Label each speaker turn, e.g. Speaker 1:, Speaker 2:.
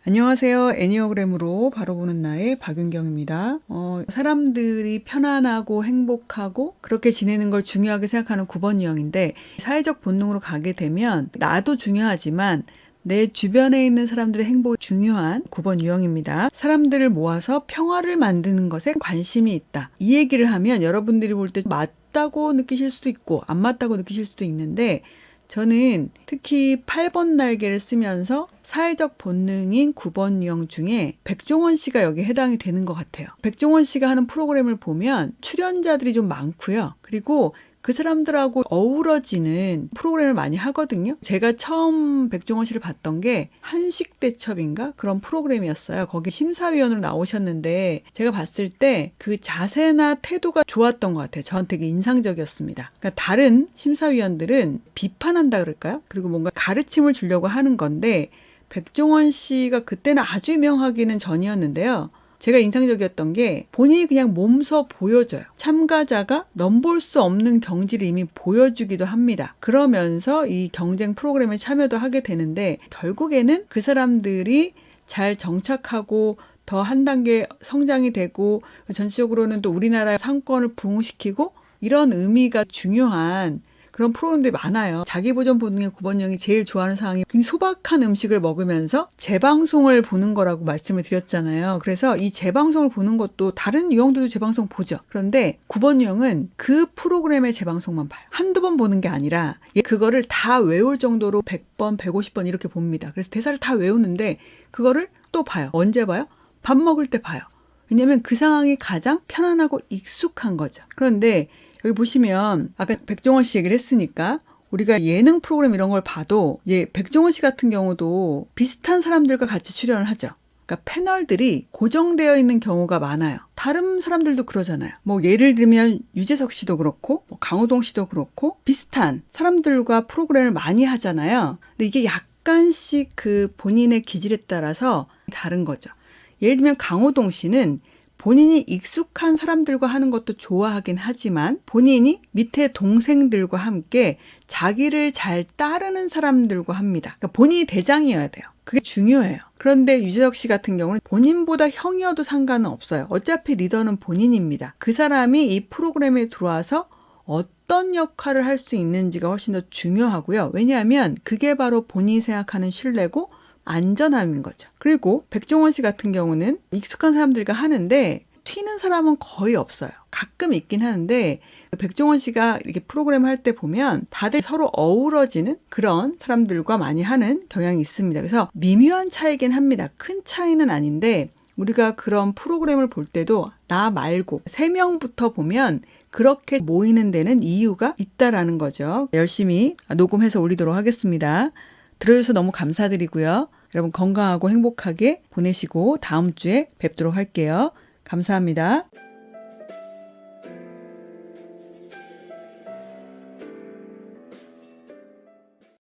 Speaker 1: 안녕하세요. 애니어그램으로 바로 보는 나의 박윤경입니다. 사람들이 편안하고 행복하고 그렇게 지내는 걸 중요하게 생각하는 9번 유형인데, 사회적 본능으로 가게 되면 나도 중요하지만 내 주변에 있는 사람들의 행복이 중요한 9번 유형입니다. 사람들을 모아서 평화를 만드는 것에 관심이 있다. 이 얘기를 하면 여러분들이 볼 때 맞다고 느끼실 수도 있고 안 맞다고 느끼실 수도 있는데, 저는 특히 8번 날개를 쓰면서 사회적 본능인 9번 유형 중에 백종원 씨가 여기에 해당이 되는 것 같아요. 백종원 씨가 하는 프로그램을 보면 출연자들이 좀 많고요. 그리고 그 사람들하고 어우러지는 프로그램을 많이 하거든요. 제가 처음 백종원 씨를 봤던 게 한식대첩인가? 그런 프로그램이었어요. 거기 심사위원으로 나오셨는데 제가 봤을 때 그 자세나 태도가 좋았던 것 같아요. 저한테 되게 인상적이었습니다. 그러니까 다른 심사위원들은 비판한다 그럴까요? 그리고 뭔가 가르침을 주려고 하는 건데, 백종원 씨가 그때는 아주 유명하기는 전이었는데요. 제가 인상적이었던 게 본인이 그냥 몸소 보여줘요. 참가자가 넘볼 수 없는 경지를 이미 보여주기도 합니다. 그러면서 이 경쟁 프로그램에 참여도 하게 되는데, 결국에는 그 사람들이 잘 정착하고 더 한 단계 성장이 되고 전체적으로는 또 우리나라의 상권을 부흥시키고, 이런 의미가 중요한 그런 프로그램들이 많아요. 자기보전 본능의 9번 유형이 제일 좋아하는 상황이 굉장히 소박한 음식을 먹으면서 재방송을 보는 거라고 말씀을 드렸잖아요. 그래서 이 재방송을 보는 것도 다른 유형들도 재방송 보죠. 그런데 9번 유형은 그 프로그램의 재방송만 봐요. 한두 번 보는 게 아니라 그거를 다 외울 정도로 100번, 150번 이렇게 봅니다. 그래서 대사를 다 외우는데 그거를 또 봐요. 언제 봐요? 밥 먹을 때 봐요. 왜냐면 그 상황이 가장 편안하고 익숙한 거죠. 그런데 여기 보시면 아까 백종원 씨 얘기를 했으니까 우리가 예능 프로그램 이런 걸 봐도 이제 백종원 씨 같은 경우도 비슷한 사람들과 같이 출연을 하죠. 그러니까 패널들이 고정되어 있는 경우가 많아요. 다른 사람들도 그러잖아요. 뭐 예를 들면 유재석 씨도 그렇고 뭐 강호동 씨도 그렇고 비슷한 사람들과 프로그램을 많이 하잖아요. 근데 이게 약간씩 그 본인의 기질에 따라서 다른 거죠. 예를 들면 강호동 씨는 본인이 익숙한 사람들과 하는 것도 좋아하긴 하지만 본인이 밑에 동생들과 함께 자기를 잘 따르는 사람들과 합니다. 그러니까 본인이 대장이어야 돼요. 그게 중요해요. 그런데 유재석 씨 같은 경우는 본인보다 형이어도 상관은 없어요. 어차피 리더는 본인입니다. 그 사람이 이 프로그램에 들어와서 어떤 역할을 할 수 있는지가 훨씬 더 중요하고요. 왜냐하면 그게 바로 본인이 생각하는 신뢰고 안전함인 거죠. 그리고 백종원 씨 같은 경우는 익숙한 사람들과 하는데 튀는 사람은 거의 없어요. 가끔 있긴 하는데 백종원 씨가 이렇게 프로그램 할 때 보면 다들 서로 어우러지는 그런 사람들과 많이 하는 경향이 있습니다. 그래서 미묘한 차이긴 합니다. 큰 차이는 아닌데 우리가 그런 프로그램을 볼 때도 나 말고 3명부터 보면 그렇게 모이는 데는 이유가 있다라는 거죠. 열심히 녹음해서 올리도록 하겠습니다. 들어줘서 너무 감사드리고요. 여러분 건강하고 행복하게 보내시고 다음 주에 뵙도록 할게요. 감사합니다.